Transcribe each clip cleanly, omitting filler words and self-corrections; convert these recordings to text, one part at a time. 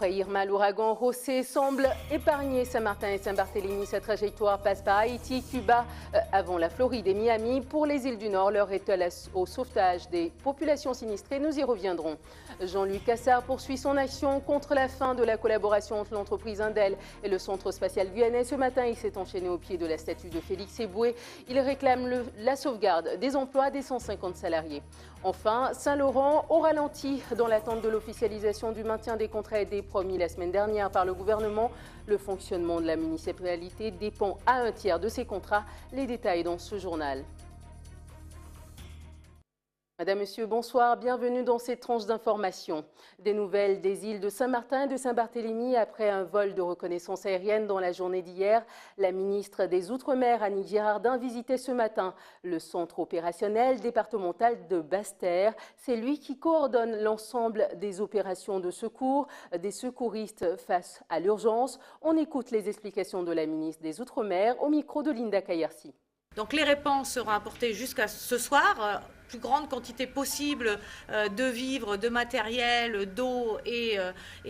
Après Irma, l'ouragan José semble épargner Saint-Martin et Saint-Barthélemy. Sa trajectoire passe par Haïti, Cuba, avant la Floride et Miami. Pour les îles du Nord, l'heure est au sauvetage des populations sinistrées. Nous y reviendrons. Jean-Luc Cassard poursuit son action contre la fin de la collaboration entre l'entreprise Indel et le Centre spatial guyanais. Ce matin, il s'est enchaîné au pied de la statue de Félix Eboué. Il réclame la sauvegarde des emplois des 150 salariés. Enfin, Saint-Laurent au ralenti dans l'attente de l'officialisation du maintien des contrats aidés promis la semaine dernière par le gouvernement. Le fonctionnement de la municipalité dépend à un tiers de ces contrats. Les détails dans ce journal. Madame, Monsieur, bonsoir. Bienvenue dans cette tranche d'information. Des nouvelles des îles de Saint-Martin et de Saint-Barthélemy après un vol de reconnaissance aérienne dans la journée d'hier. La ministre des Outre-mer, Annick Girardin, visitait ce matin le centre opérationnel départemental de Basse-Terre. C'est lui qui coordonne l'ensemble des opérations de secours des secouristes face à l'urgence. On écoute les explications de la ministre des Outre-mer au micro de Linda Kayersi. Donc les réponses seront apportées jusqu'à ce soir. Plus grande quantité possible de vivres, de matériel, d'eau et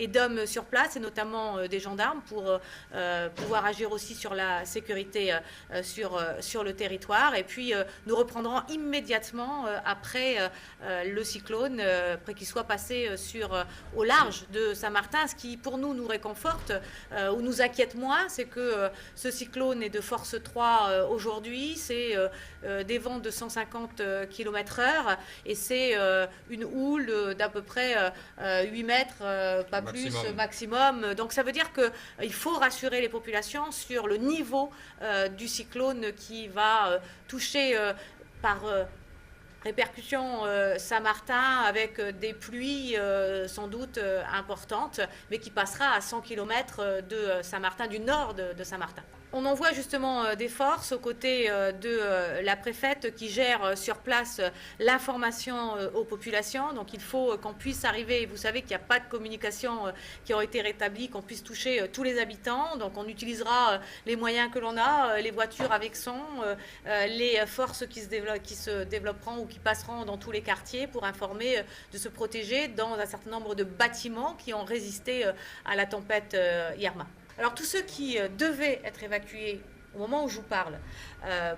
d'hommes sur place, et notamment des gendarmes pour pouvoir agir aussi sur la sécurité sur le territoire. Et puis nous reprendrons immédiatement après le cyclone, après qu'il soit passé au large de Saint-Martin. Ce qui pour nous réconforte ou nous inquiète moins, c'est que ce cyclone est de force 3 aujourd'hui, c'est des vents de 150 km/h et c'est une houle d'à peu près 8 mètres, pas plus, maximum. Donc ça veut dire qu'il faut rassurer les populations sur le niveau du cyclone qui va toucher par répercussion Saint-Martin avec des pluies sans doute importantes, mais qui passera à 100 km de Saint-Martin, du nord de Saint-Martin. On envoie justement des forces aux côtés de la préfète qui gère sur place l'information aux populations. Donc il faut qu'on puisse arriver, vous savez qu'il n'y a pas de communication qui ont été rétablie, qu'on puisse toucher tous les habitants. Donc on utilisera les moyens que l'on a, les voitures avec son, les forces qui se développeront ou qui passeront dans tous les quartiers pour informer de se protéger dans un certain nombre de bâtiments qui ont résisté à la tempête Irma. Alors tous ceux qui devaient être évacués au moment où je vous parle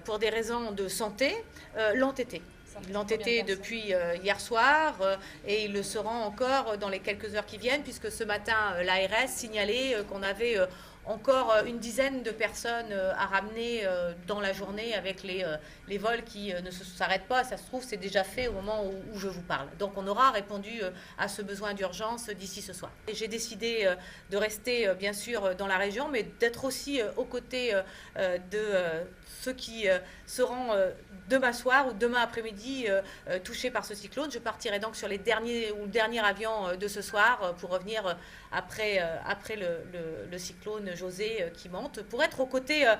pour des raisons de santé l'ont été. Ils l'ont été depuis hier soir et ils le seront encore dans les quelques heures qui viennent, puisque ce matin l'ARS signalait qu'on avait encore une dizaine de personnes à ramener dans la journée avec les vols qui ne s'arrêtent pas. Ça se trouve, c'est déjà fait au moment où je vous parle. Donc on aura répondu à ce besoin d'urgence d'ici ce soir. J'ai décidé de rester bien sûr dans la région, mais d'être aussi aux côtés de ceux qui seront demain soir ou demain après-midi touchés par ce cyclone. Je partirai donc sur le dernier avion de ce soir pour revenir après le cyclone José qui monte, pour être aux côtés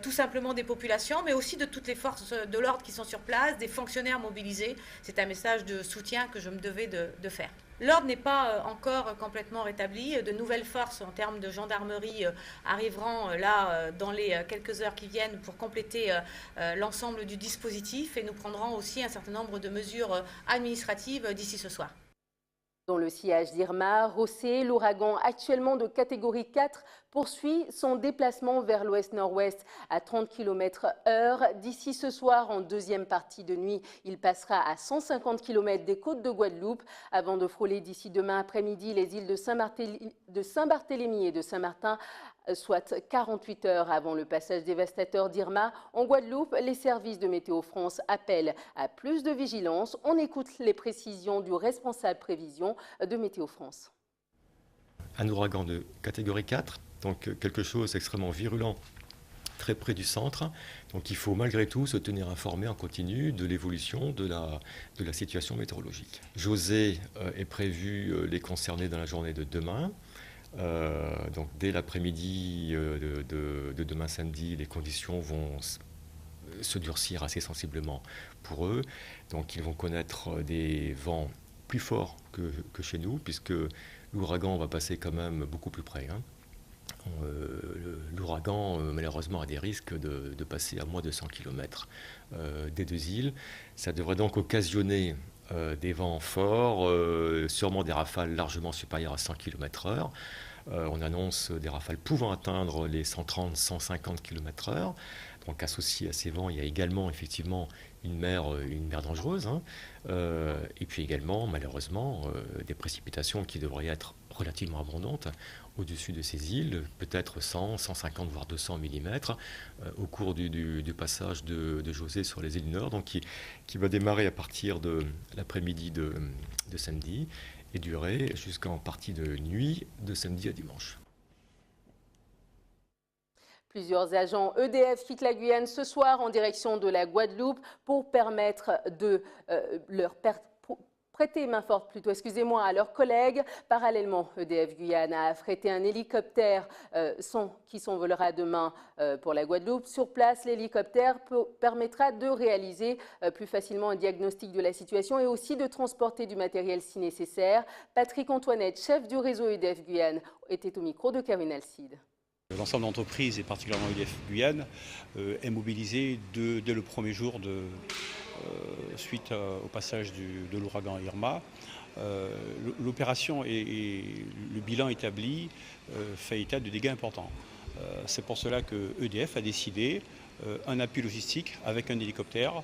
tout simplement des populations, mais aussi de toutes les forces de l'ordre qui sont sur place, des fonctionnaires mobilisés. C'est un message de soutien que je me devais de faire. L'ordre n'est pas encore complètement rétabli. De nouvelles forces en termes de gendarmerie arriveront là dans les quelques heures qui viennent pour compléter l'ensemble du dispositif, et nous prendrons aussi un certain nombre de mesures administratives d'ici ce soir. Dans le sillage d'Irma, José, l'ouragan actuellement de catégorie 4, poursuit son déplacement vers l'ouest-nord-ouest à 30 km/h. D'ici ce soir, en deuxième partie de nuit, il passera à 150 km des côtes de Guadeloupe avant de frôler d'ici demain après-midi les îles de Saint-Barthélemy et de Saint-Martin, soit 48 heures avant le passage dévastateur d'Irma. En Guadeloupe, les services de Météo France appellent à plus de vigilance. On écoute les précisions du responsable prévision de Météo France. Un ouragan de catégorie 4, donc quelque chose d'extrêmement virulent, très près du centre. Donc il faut malgré tout se tenir informé en continu de l'évolution de la situation météorologique. José est prévu les concerner dans la journée de demain. Donc dès l'après-midi de demain samedi, les conditions vont se durcir assez sensiblement pour eux. Donc ils vont connaître des vents plus forts que chez nous, puisque l'ouragan va passer quand même beaucoup plus près. L'ouragan, malheureusement, a des risques de passer à moins de 100 km des deux îles. Ça devrait donc occasionner des vents forts, sûrement des rafales largement supérieures à 100 km/h. On annonce des rafales pouvant atteindre les 130-150 km/h. Donc associé à ces vents, il y a également effectivement une mer dangereuse. Et puis également, malheureusement, des précipitations qui devraient être relativement abondantes au-dessus de ces îles, peut-être 100, 150, voire 200 mm au cours du passage de José sur les îles du Nord, donc qui va démarrer à partir de l'après-midi de samedi et durer jusqu'en partie de nuit de samedi à dimanche. Plusieurs agents EDF quittent la Guyane ce soir en direction de la Guadeloupe pour permettre de leur prêter main forte à leurs collègues. Parallèlement, EDF Guyane a affrété un hélicoptère qui s'envolera demain pour la Guadeloupe. Sur place, l'hélicoptère permettra de réaliser plus facilement un diagnostic de la situation et aussi de transporter du matériel si nécessaire. Patrick Antoinette, chef du réseau EDF Guyane, était au micro de Karine Alcide. L'ensemble d'entreprises, et particulièrement EDF Guyane, est mobilisé dès le premier jour suite au passage de l'ouragan Irma. L'opération et le bilan établi fait état de dégâts importants. C'est pour cela que EDF a décidé un appui logistique avec un hélicoptère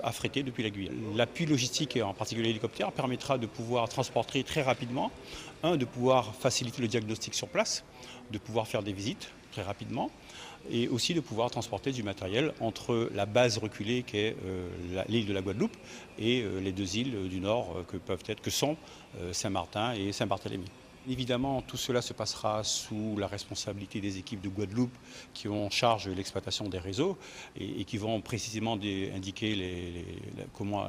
affrété depuis la Guyane. L'appui logistique, et en particulier l'hélicoptère, permettra de pouvoir transporter très rapidement, de pouvoir faciliter le diagnostic sur place, de pouvoir faire des visites très rapidement, et aussi de pouvoir transporter du matériel entre la base reculée qu'est l'île de la Guadeloupe et les deux îles du Nord que sont Saint-Martin et Saint-Barthélemy. Évidemment, tout cela se passera sous la responsabilité des équipes de Guadeloupe qui ont en charge l'exploitation des réseaux et qui vont précisément indiquer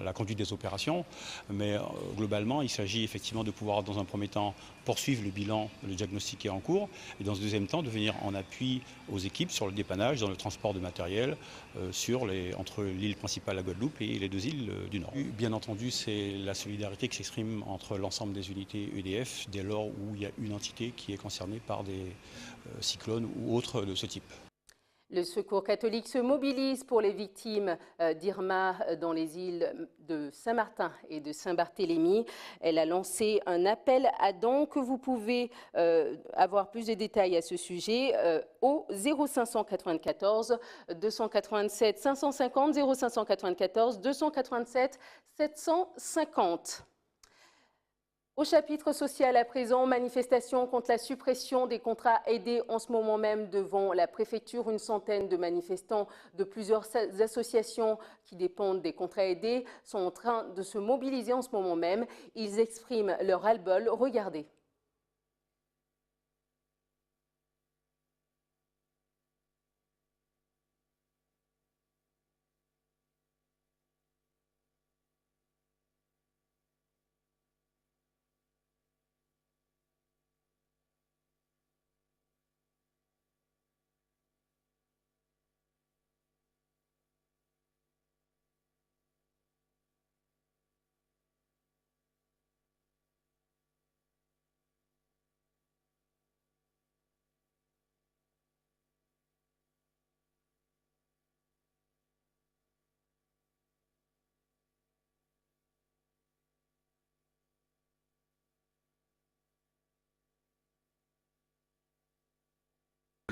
la conduite des opérations. Mais globalement, il s'agit effectivement de pouvoir, dans un premier temps, poursuivre le bilan, le diagnostic qui est en cours, et dans un deuxième temps, de venir en appui aux équipes sur le dépannage, dans le transport de matériel entre l'île principale, la Guadeloupe, et les deux îles du Nord. Bien entendu, c'est la solidarité qui s'exprime entre l'ensemble des unités EDF dès lors où il y a une entité qui est concernée par des cyclones ou autres de ce type. Le Secours catholique se mobilise pour les victimes d'Irma dans les îles de Saint-Martin et de Saint-Barthélemy. Elle a lancé un appel à dons que vous pouvez avoir plus de détails à ce sujet au 0594 287 550 0594 287 750. Au chapitre social à présent, manifestation contre la suppression des contrats aidés en ce moment même devant la préfecture. Une centaine de manifestants de plusieurs associations qui dépendent des contrats aidés sont en train de se mobiliser en ce moment même. Ils expriment leur ras-le-bol. Regardez.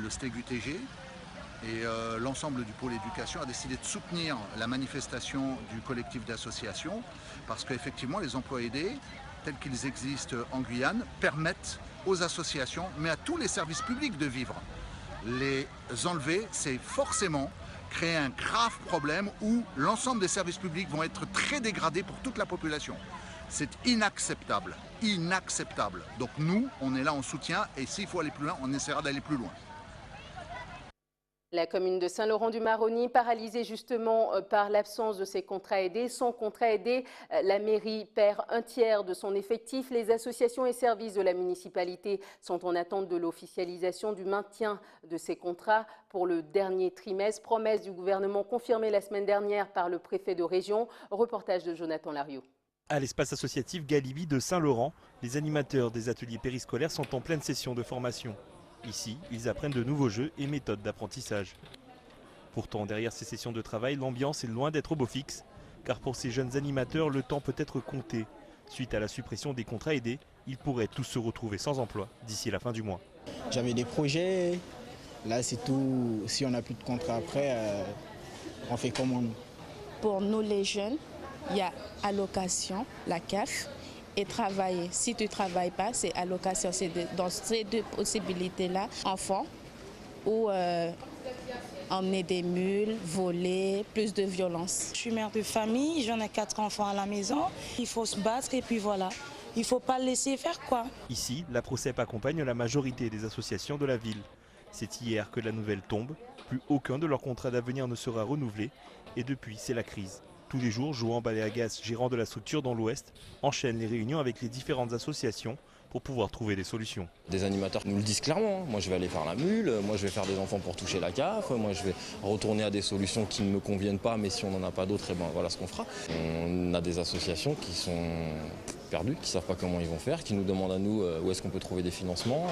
Le STEG UTG et l'ensemble du pôle éducation a décidé de soutenir la manifestation du collectif d'associations parce qu'effectivement les emplois aidés tels qu'ils existent en Guyane permettent aux associations mais à tous les services publics de vivre. Les enlever, c'est forcément créer un grave problème où l'ensemble des services publics vont être très dégradés pour toute la population. C'est inacceptable, inacceptable. Donc nous, on est là en soutien et s'il faut aller plus loin, on essaiera d'aller plus loin. La commune de Saint-Laurent-du-Maroni, paralysée justement par l'absence de ses contrats aidés. Sans contrat aidé, la mairie perd un tiers de son effectif. Les associations et services de la municipalité sont en attente de l'officialisation du maintien de ces contrats pour le dernier trimestre. Promesse du gouvernement confirmée la semaine dernière par le préfet de région. Reportage de Jonathan Lariot. À l'espace associatif Galibi de Saint-Laurent, les animateurs des ateliers périscolaires sont en pleine session de formation. Ici, ils apprennent de nouveaux jeux et méthodes d'apprentissage. Pourtant, derrière ces sessions de travail, l'ambiance est loin d'être au beau fixe. car pour ces jeunes animateurs, le temps peut être compté. Suite à la suppression des contrats aidés, ils pourraient tous se retrouver sans emploi d'ici la fin du mois. J'avais des projets, là c'est tout, si on n'a plus de contrat après, on fait comment nous? Pour nous les jeunes, il y a allocation, la CAF, et travailler. Si tu ne travailles pas, c'est allocation. C'est dans ces deux possibilités-là, enfants ou emmener des mules, voler, plus de violence. Je suis mère de famille, j'en ai 4 enfants à la maison. Il faut se battre et puis voilà. Il ne faut pas le laisser faire quoi. Ici, la PROCEP accompagne la majorité des associations de la ville. C'est hier que la nouvelle tombe. Plus aucun de leurs contrats d'avenir ne sera renouvelé. Et depuis, c'est la crise. Tous les jours, Johan Baléagas, gérant de la structure dans l'Ouest, enchaîne les réunions avec les différentes associations pour pouvoir trouver des solutions. Des animateurs nous le disent clairement, moi je vais aller faire la mule, moi je vais faire des enfants pour toucher la CAF, moi je vais retourner à des solutions qui ne me conviennent pas, mais si on n'en a pas d'autres, et ben voilà ce qu'on fera. On a des associations qui sont perdues, qui ne savent pas comment ils vont faire, qui nous demandent à nous où est-ce qu'on peut trouver des financements.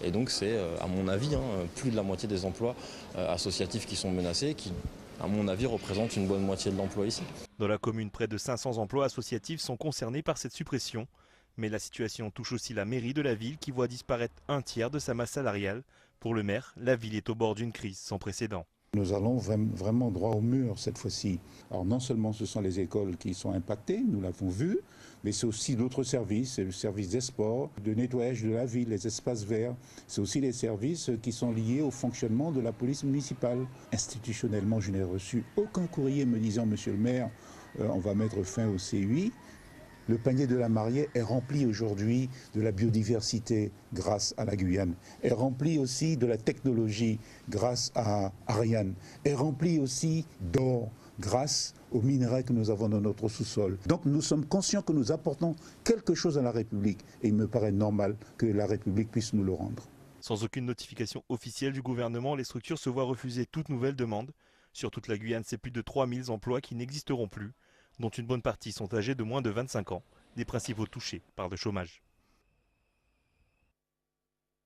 Et donc c'est, à mon avis, plus de la moitié des emplois associatifs qui sont menacés, qui, à mon avis, représentent une bonne moitié de l'emploi ici. Dans la commune, près de 500 emplois associatifs sont concernés par cette suppression. Mais la situation touche aussi la mairie de la ville qui voit disparaître un tiers de sa masse salariale. Pour le maire, la ville est au bord d'une crise sans précédent. Nous allons vraiment droit au mur cette fois-ci. Alors non seulement ce sont les écoles qui sont impactées, nous l'avons vu, mais c'est aussi d'autres services, le service des sports, de nettoyage de la ville, les espaces verts. C'est aussi les services qui sont liés au fonctionnement de la police municipale. Institutionnellement, je n'ai reçu aucun courrier me disant « Monsieur le maire, on va mettre fin au CUI ». Le panier de la mariée est rempli aujourd'hui de la biodiversité grâce à la Guyane, est rempli aussi de la technologie grâce à Ariane, est rempli aussi d'or grâce aux minerais que nous avons dans notre sous-sol. Donc nous sommes conscients que nous apportons quelque chose à la République et il me paraît normal que la République puisse nous le rendre. Sans aucune notification officielle du gouvernement, les structures se voient refuser toute nouvelle demande. Sur toute la Guyane, c'est plus de 3000 emplois qui n'existeront plus, dont une bonne partie sont âgés de moins de 25 ans, des principaux touchés par le chômage.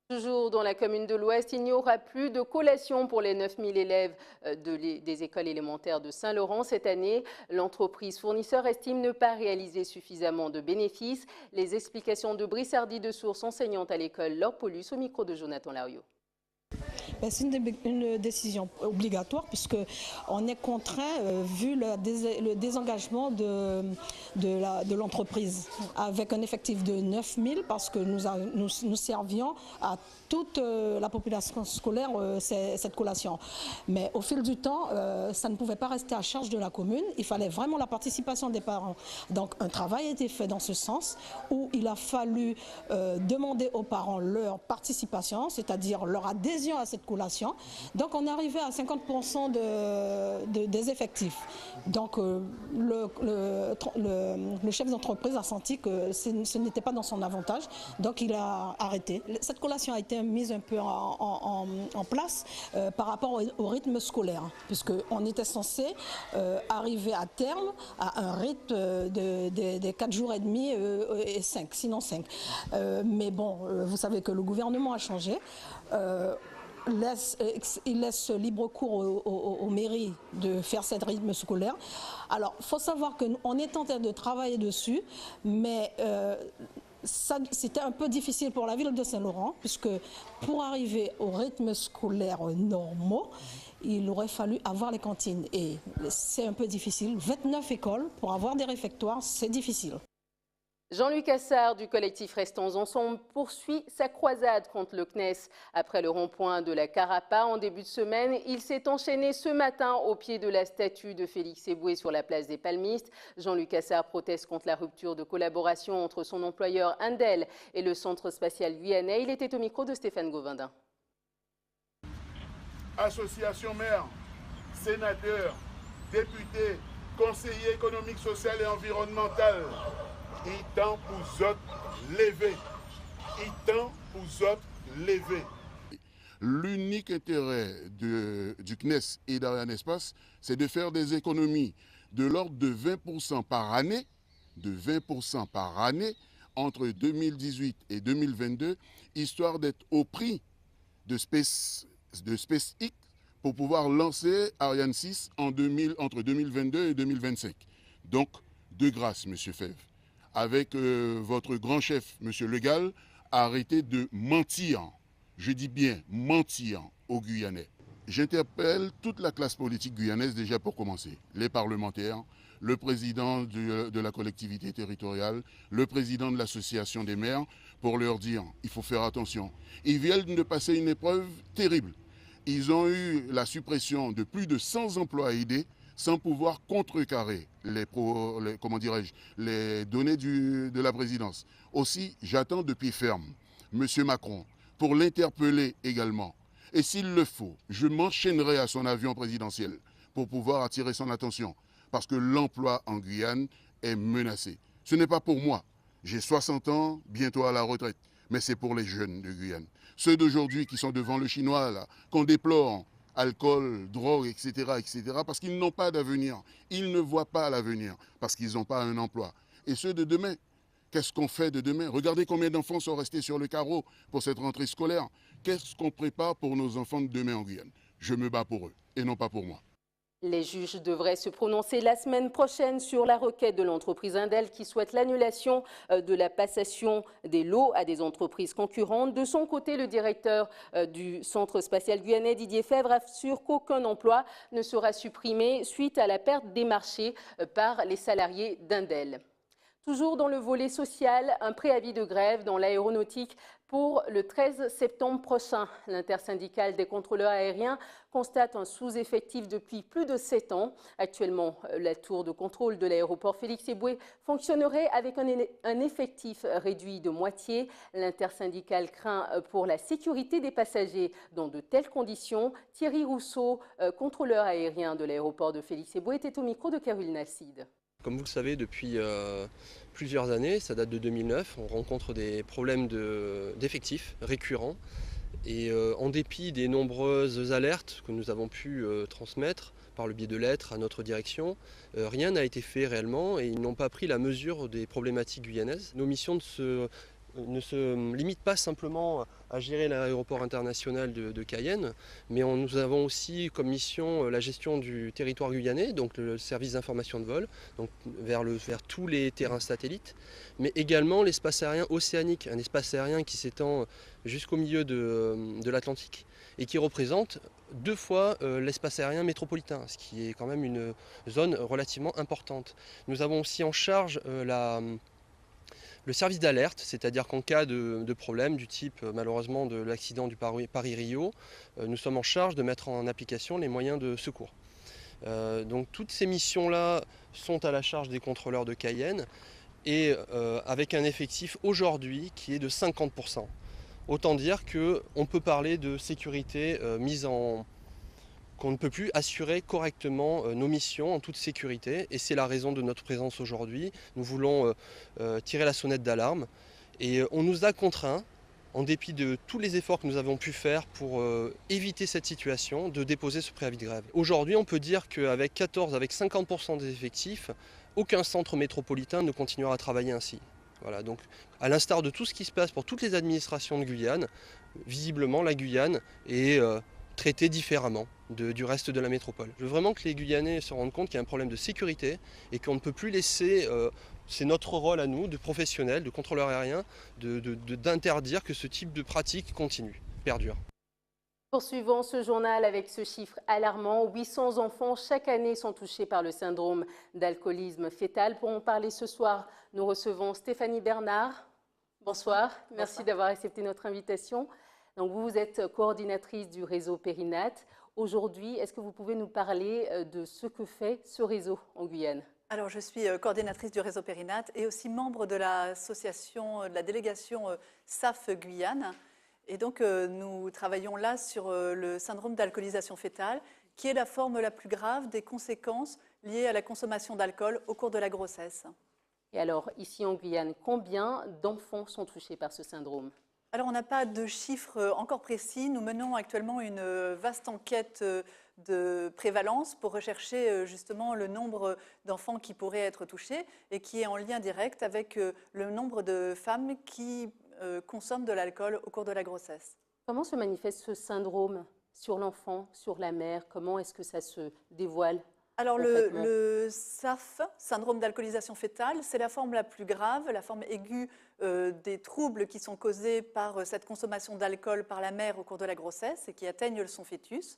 Toujours dans la commune de l'Ouest, il n'y aura plus de collation pour les 9000 élèves des écoles élémentaires de Saint-Laurent cette année. L'entreprise fournisseur estime ne pas réaliser suffisamment de bénéfices. Les explications de Brissardi de Source, enseignante à l'école Laure Paulus, au micro de Jonathan Lariot. C'est une décision obligatoire puisqu'on est contraint, vu le désengagement de l'entreprise, avec un effectif de 9000 parce que nous servions à toute la population scolaire cette collation. Mais au fil du temps, ça ne pouvait pas rester à charge de la commune, il fallait vraiment la participation des parents. Donc un travail a été fait dans ce sens où il a fallu demander aux parents leur participation, c'est-à-dire leur adhésion à cette collation. Donc on est arrivé à 50% des effectifs. Donc le chef d'entreprise a senti que ce n'était pas dans son avantage, donc il a arrêté. Cette collation a été mise un peu en place par rapport au rythme scolaire, puisqu'on était censé arriver à terme à un rythme de 4 jours et demi et 5, sinon 5. Mais bon, vous savez que le gouvernement a changé. Il laisse libre cours aux mairies de faire ce rythme scolaire. Alors, il faut savoir qu'on est en train de travailler dessus, mais c'était un peu difficile pour la ville de Saint-Laurent, puisque pour arriver au rythme scolaire normaux, il aurait fallu avoir les cantines. Et c'est un peu difficile. 29 écoles, pour avoir des réfectoires, c'est difficile. Jean-Luc Assard du collectif Restons Ensemble poursuit sa croisade contre le CNES. Après le rond-point de la Carapa en début de semaine, il s'est enchaîné ce matin au pied de la statue de Félix Éboué sur la place des Palmistes. Jean-Luc Assard proteste contre la rupture de collaboration entre son employeur Indel et le Centre spatial guyanais. Il était au micro de Stéphane Govindin. Association maire, sénateurs, députés, conseillers économiques, social et environnemental. Il tend pour autres lever. Il tend pour autres lever. L'unique intérêt du CNES et d'Ariane Espace, c'est de faire des économies de l'ordre de 20% par année, entre 2018 et 2022, histoire d'être au prix de SpaceX pour pouvoir lancer Ariane 6 entre 2022 et 2025. Donc, de grâce, M. Fèvre, avec votre grand chef, M. Legal, arrêtez de mentir, je dis bien mentir, aux Guyanais. J'interpelle toute la classe politique guyanaise déjà pour commencer, les parlementaires, le président de la collectivité territoriale, le président de l'association des maires, pour leur dire il faut faire attention. Ils viennent de passer une épreuve terrible. Ils ont eu la suppression de plus de 100 emplois aidés sans pouvoir contrecarrer les données de la présidence. Aussi, j'attends de pied ferme M. Macron pour l'interpeller également. Et s'il le faut, je m'enchaînerai à son avion présidentiel pour pouvoir attirer son attention. Parce que l'emploi en Guyane est menacé. Ce n'est pas pour moi. J'ai 60 ans, bientôt à la retraite. Mais c'est pour les jeunes de Guyane. Ceux d'aujourd'hui qui sont devant le chinois, là, qu'on déplore, alcool, drogue, etc., parce qu'ils n'ont pas d'avenir. Ils ne voient pas l'avenir parce qu'ils n'ont pas un emploi. Et ceux de demain, qu'est-ce qu'on fait de demain? Regardez combien d'enfants sont restés sur le carreau pour cette rentrée scolaire. Qu'est-ce qu'on prépare pour nos enfants de demain en Guyane? Je me bats pour eux et non pas pour moi. Les juges devraient se prononcer la semaine prochaine sur la requête de l'entreprise Indel qui souhaite l'annulation de la passation des lots à des entreprises concurrentes. De son côté, le directeur du Centre spatial guyanais, Didier Fèvre, assure qu'aucun emploi ne sera supprimé suite à la perte des marchés par les salariés d'Indel. Toujours dans le volet social, un préavis de grève dans l'aéronautique pour le 13 septembre prochain. L'intersyndicale des contrôleurs aériens constate un sous-effectif depuis plus de 7 ans. Actuellement, la tour de contrôle de l'aéroport Félix-Éboué fonctionnerait avec un effectif réduit de moitié. L'intersyndicale craint pour la sécurité des passagers dans de telles conditions. Thierry Rousseau, contrôleur aérien de l'aéroport de Félix-Éboué, était au micro de Carole Nacide. Comme vous le savez, depuis plusieurs années, ça date de 2009, on rencontre des problèmes d'effectifs récurrents. Et en dépit des nombreuses alertes que nous avons pu transmettre par le biais de lettres à notre direction, rien n'a été fait réellement et ils n'ont pas pris la mesure des problématiques guyanaises. Nos missions ne se limitent pas simplement à gérer l'aéroport international de Cayenne, mais nous avons aussi comme mission la gestion du territoire guyanais, donc le service d'information de vol, donc vers tous les terrains satellites, mais également l'espace aérien océanique, un espace aérien qui s'étend jusqu'au milieu de l'Atlantique et qui représente 2 fois l'espace aérien métropolitain, ce qui est quand même une zone relativement importante. Nous avons aussi en charge le service d'alerte, c'est-à-dire qu'en cas de problème du type malheureusement de l'accident du Paris-Rio, nous sommes en charge de mettre en application les moyens de secours. Donc toutes ces missions-là sont à la charge des contrôleurs de Cayenne et avec un effectif aujourd'hui qui est de 50%. Autant dire qu'on peut parler de sécurité qu'on ne peut plus assurer correctement nos missions en toute sécurité. Et c'est la raison de notre présence aujourd'hui. Nous voulons tirer la sonnette d'alarme. Et on nous a contraints, en dépit de tous les efforts que nous avons pu faire pour éviter cette situation, de déposer ce préavis de grève. Aujourd'hui, on peut dire qu'avec 50% des effectifs, aucun centre métropolitain ne continuera à travailler ainsi. Voilà, donc à l'instar de tout ce qui se passe pour toutes les administrations de Guyane, visiblement la Guyane est traitée différemment du reste de la métropole. Je veux vraiment que les Guyanais se rendent compte qu'il y a un problème de sécurité et qu'on ne peut plus laisser, c'est notre rôle à nous, de professionnels, de contrôleurs aériens, d'interdire que ce type de pratique continue, perdure. Poursuivons ce journal avec ce chiffre alarmant. 800 enfants chaque année sont touchés par le syndrome d'alcoolisme fœtal. Pour en parler ce soir, nous recevons Stéphanie Bernard. Bonsoir, merci d'avoir accepté notre invitation. Donc vous êtes coordinatrice du réseau Périnat. Aujourd'hui, est-ce que vous pouvez nous parler de ce que fait ce réseau en Guyane ? Alors, je suis coordinatrice du réseau Périnat et aussi membre de l'association, de la délégation SAF Guyane. Et donc, nous travaillons là sur le syndrome d'alcoolisation fœtale, qui est la forme la plus grave des conséquences liées à la consommation d'alcool au cours de la grossesse. Et alors, ici en Guyane, combien d'enfants sont touchés par ce syndrome ? Alors, on n'a pas de chiffres encore précis. Nous menons actuellement une vaste enquête de prévalence pour rechercher justement le nombre d'enfants qui pourraient être touchés et qui est en lien direct avec le nombre de femmes qui consomment de l'alcool au cours de la grossesse. Comment se manifeste ce syndrome ? sur l'enfant, sur la mère? Comment est-ce que ça se dévoile? Alors le SAF, syndrome d'alcoolisation fœtale, c'est la forme la plus grave, la forme aiguë des troubles qui sont causés par cette consommation d'alcool par la mère au cours de la grossesse et qui atteignent son fœtus.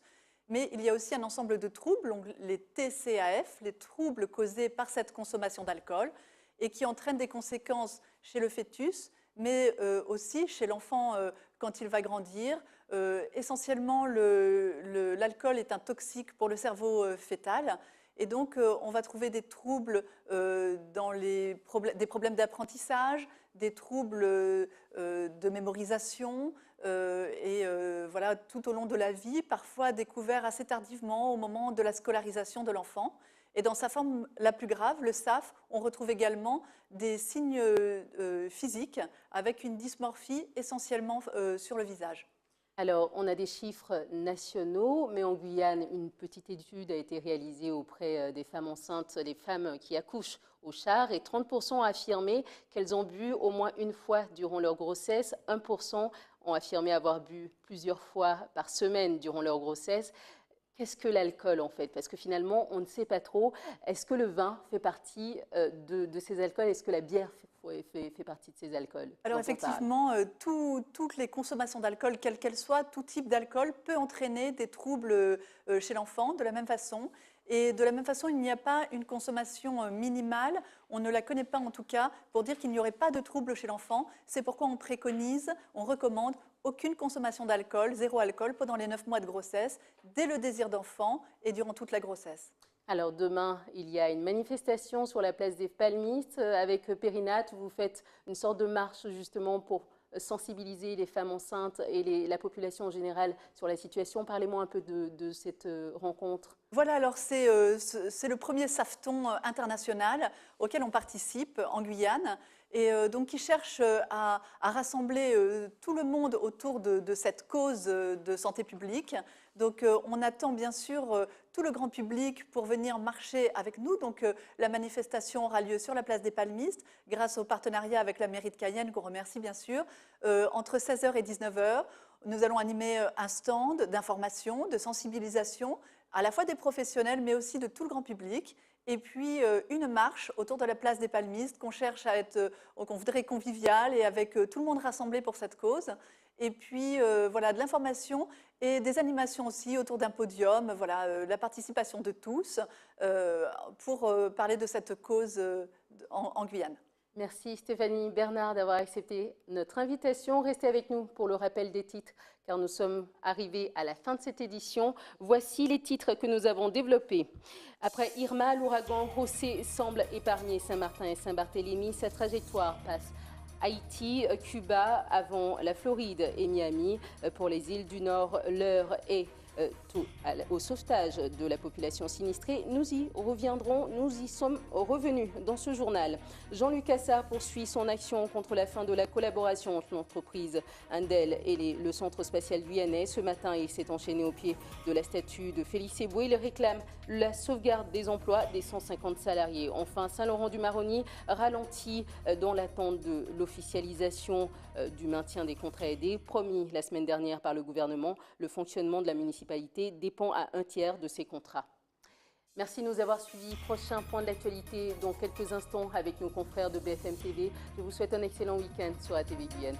Mais il y a aussi un ensemble de troubles, donc les TCAF, les troubles causés par cette consommation d'alcool et qui entraînent des conséquences chez le fœtus, mais aussi chez l'enfant quand il va grandir. Essentiellement, l'alcool est un toxique pour le cerveau fœtal. Et donc, on va trouver des troubles dans des problèmes d'apprentissage, des troubles de mémorisation, et voilà, tout au long de la vie, parfois découverts assez tardivement au moment de la scolarisation de l'enfant. Et dans sa forme la plus grave, le SAF, on retrouve également des signes physiques avec une dysmorphie essentiellement sur le visage. Alors, on a des chiffres nationaux, mais en Guyane, une petite étude a été réalisée auprès des femmes enceintes, des femmes qui accouchent au char, et 30% ont affirmé qu'elles ont bu au moins une fois durant leur grossesse, 1% ont affirmé avoir bu plusieurs fois par semaine durant leur grossesse. Qu'est-ce que l'alcool en fait? Parce que finalement, on ne sait pas trop. Est-ce que le vin fait partie de ces alcools? Est-ce que la bière fait partie de ces alcools? Alors effectivement, toutes les consommations d'alcool, quelles qu'elles soient, tout type d'alcool peut entraîner des troubles chez l'enfant de la même façon. Et de la même façon, il n'y a pas une consommation minimale, on ne la connaît pas en tout cas, pour dire qu'il n'y aurait pas de troubles chez l'enfant. C'est pourquoi on préconise, on recommande aucune consommation d'alcool, 0 alcool pendant les 9 mois de grossesse, dès le désir d'enfant et durant toute la grossesse. Alors demain, il y a une manifestation sur la place des Palmistes avec Périnat. Vous faites une sorte de marche justement pour sensibiliser les femmes enceintes et la population en général sur la situation. Parlez-moi un peu de cette rencontre. Voilà, alors c'est le premier SAFTON international auquel on participe en Guyane et donc qui cherche à rassembler tout le monde autour de cette cause de santé publique. Donc on attend bien sûr tout le grand public pour venir marcher avec nous. Donc la manifestation aura lieu sur la place des Palmistes grâce au partenariat avec la mairie de Cayenne qu'on remercie bien sûr. Entre 16h et 19h, nous allons animer un stand d'information, de sensibilisation à la fois des professionnels mais aussi de tout le grand public. Et puis une marche autour de la place des Palmistes qu'on cherche à être, qu'on voudrait conviviale et avec tout le monde rassemblé pour cette cause. Et puis voilà, de l'information et des animations aussi autour d'un podium, voilà, la participation de tous pour parler de cette cause en Guyane. Merci Stéphanie Bernard d'avoir accepté notre invitation. Restez avec nous pour le rappel des titres car nous sommes arrivés à la fin de cette édition. Voici les titres que nous avons développés. Après Irma, l'ouragan José semble épargner Saint-Martin et Saint-Barthélemy. Sa trajectoire passe Haïti, Cuba, avant la Floride et Miami. Pour les îles du Nord, l'heure est au sauvetage de la population sinistrée. Nous y reviendrons, nous y sommes revenus dans ce journal. Jean-Luc Assard poursuit son action contre la fin de la collaboration entre l'entreprise Indel et le Centre spatial guyanais. Ce matin, il s'est enchaîné au pied de la statue de Félix Eboué. Il réclame la sauvegarde des emplois des 150 salariés. Enfin, Saint-Laurent-du-Maroni ralentit dans l'attente de l'officialisation du maintien des contrats aidés. Promis la semaine dernière par le gouvernement, le fonctionnement de la municipalité dépend à 1/3 de ces contrats. Merci de nous avoir suivis. Prochain point de l'actualité dans quelques instants avec nos confrères de BFM TV. Je vous souhaite un excellent week-end sur ATV Guyane.